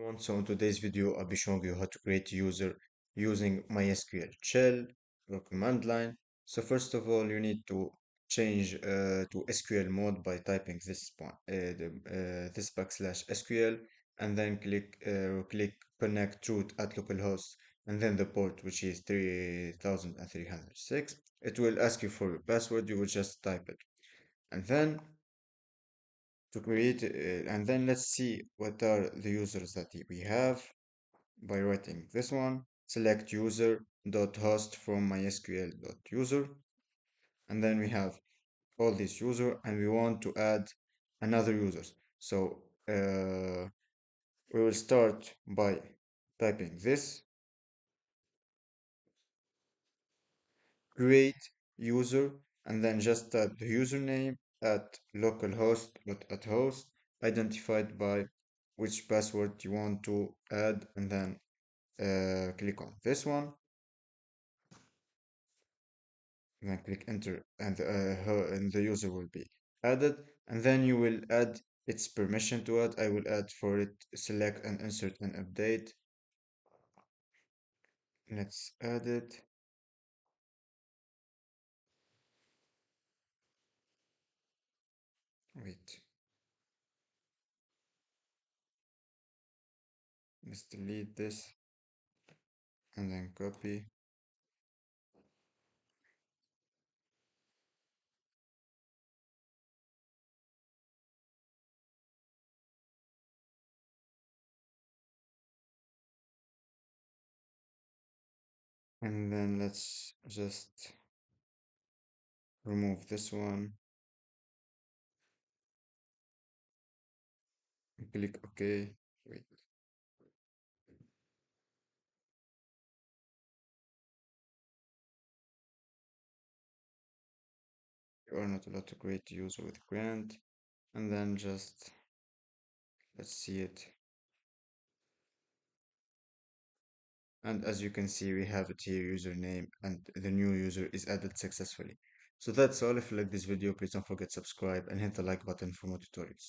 everyone. So in today's video, I'll be showing you how to create a user using MySQL shell or command line. So first of all, you need to change to SQL mode by typing this backslash SQL and then click connect root at localhost and then the port which is 3306. It will ask you for your password. You will just type it and then to create and then let's see what are the users that we have by writing this one. Select user dot host from mysql dot user, and then we have all these user and we want to add another users. So we will start by typing this create user and then just type the username at localhost at host identified by which password you want to add and then click on this one and then click enter and the user will be added and then you will add its permission to it. I will add for it select and insert and update. Let's add it. Wait, let's delete this and then copy. And then let's just remove this one. Click OK. Wait, you are not allowed to create a user with grant. And then just let's see it. And as you can see, we have it here, username, and the new user is added successfully. So that's all. If you like this video, please don't forget to subscribe and hit the like button for more tutorials.